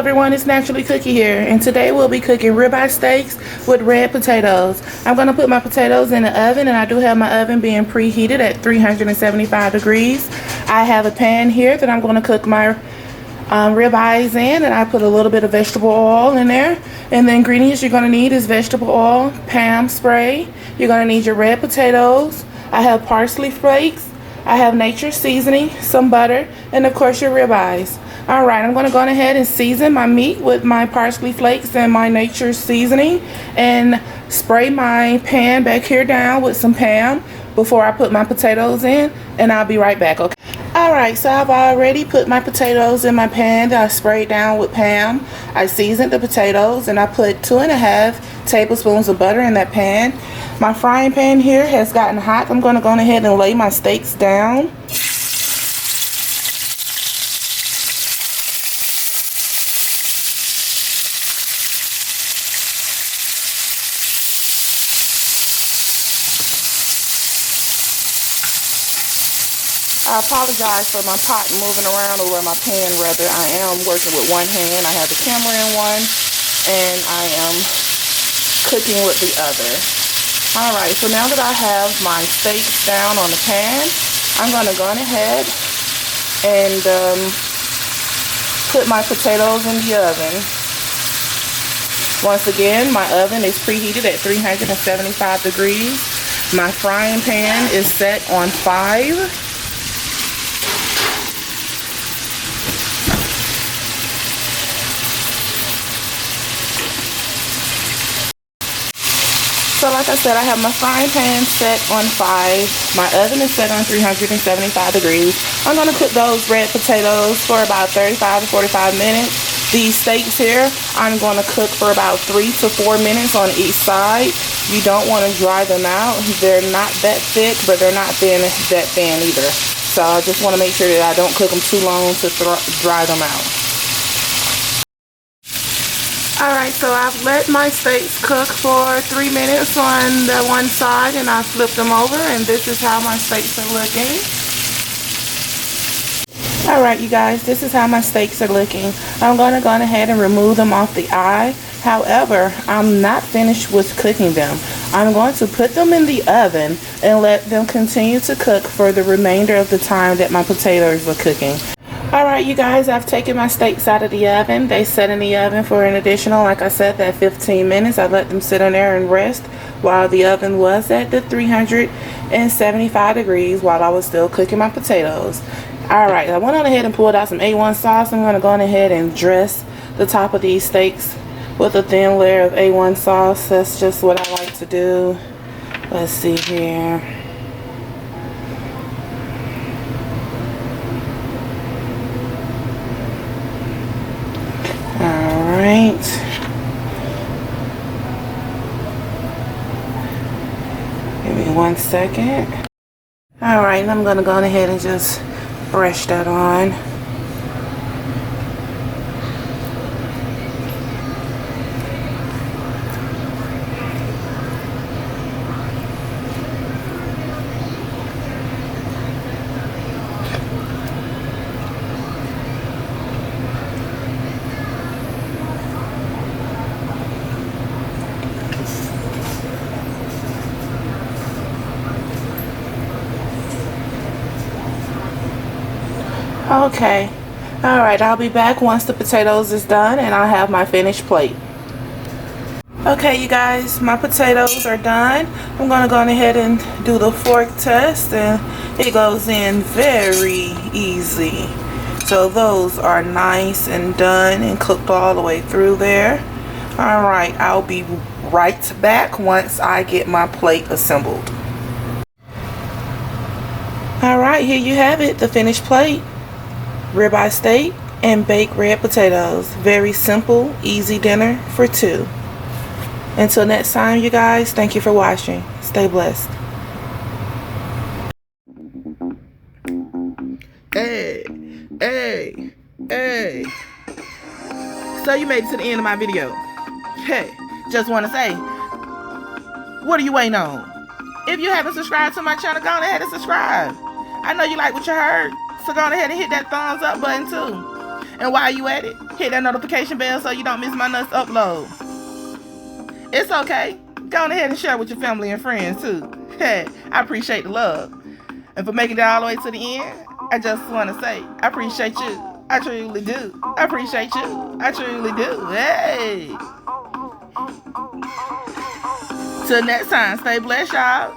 everyone, it's Naturally Cookie here, and today we'll be cooking ribeye steaks with red potatoes. I'm going to put my potatoes in the oven, and I do have my oven being preheated at 375 degrees. I have a pan here that I'm going to cook my ribeyes in, and I put a little bit of vegetable oil in there. And the ingredients you're going to need is vegetable oil, Pam spray. You're going to need your red potatoes. I have parsley flakes. I have nature's seasoning, some butter, and of course your ribeyes. Alright, I'm going to go ahead and season my meat with my parsley flakes and my nature's seasoning, and spray my pan back here down with some Pam before I put my potatoes in, and I'll be right back, okay? Alright, so I've already put my potatoes in my pan that I sprayed down with Pam. I seasoned the potatoes, and I put 2½ tablespoons of butter in that pan. My frying pan here has gotten hot. I'm going to go ahead and lay my steaks down. I apologize for my pot moving around, or my pan rather. I am working with one hand. I have the camera in one, and I am cooking with the other. Alright, so now that I have my steaks down on the pan, I'm going to go ahead and put my potatoes in the oven. Once again, my oven is preheated at 375 degrees. My frying pan is set on 5. So like I said, I have my frying pan set on 5. My oven is set on 375 degrees. I'm going to cook those red potatoes for about 35 to 45 minutes. These steaks here, I'm going to cook for about 3 to 4 minutes on each side. You don't want to dry them out. They're not that thick, but they're not that thin either. So I just want to make sure that I don't cook them too long to dry them out. Alright, so I've let my steaks cook for 3 minutes on the one side, and I flipped them over, and this is how my steaks are looking. Alright, you guys, this is how my steaks are looking. I'm going to go ahead and remove them off the eye. However, I'm not finished with cooking them. I'm going to put them in the oven and let them continue to cook for the remainder of the time that my potatoes are cooking. Alright, you guys, I've taken my steaks out of the oven. They set in the oven for an additional, like I said, that 15 minutes. I let them sit in there and rest while the oven was at the 375 degrees while I was still cooking my potatoes. Alright, I went on ahead and pulled out some A1 sauce. I'm going to go on ahead and dress the top of these steaks with a thin layer of A1 sauce. That's just what I like to do. Let's see here. Alright. Give me 1 second. Alright, I'm going to go ahead and just brush that on. Okay, alright, I'll be back once the potatoes is done, and I'll have my finished plate. Okay, you guys, my potatoes are done. I'm going to go ahead and do the fork test, and it goes in very easy. So those are nice and done and cooked all the way through there. Alright, I'll be right back once I get my plate assembled. Alright, here you have it, the finished plate. Ribeye steak and baked red potatoes. Very simple, easy dinner for 2. Until next time, you guys, thank you for watching. Stay blessed. Hey, hey, hey. So you made it to the end of my video. Hey, just want to say, what are you waiting on? If you haven't subscribed to my channel, go on ahead and subscribe. I know you like what you heard, so go on ahead and hit that thumbs up button too. And while you at it, hit that notification bell so you don't miss my next upload. It's okay. Go on ahead and share with your family and friends too. Hey, I appreciate the love. And for making it all the way to the end, I just want to say, I appreciate you. I truly do. I appreciate you. I truly do. Hey. Till next time, stay blessed, y'all.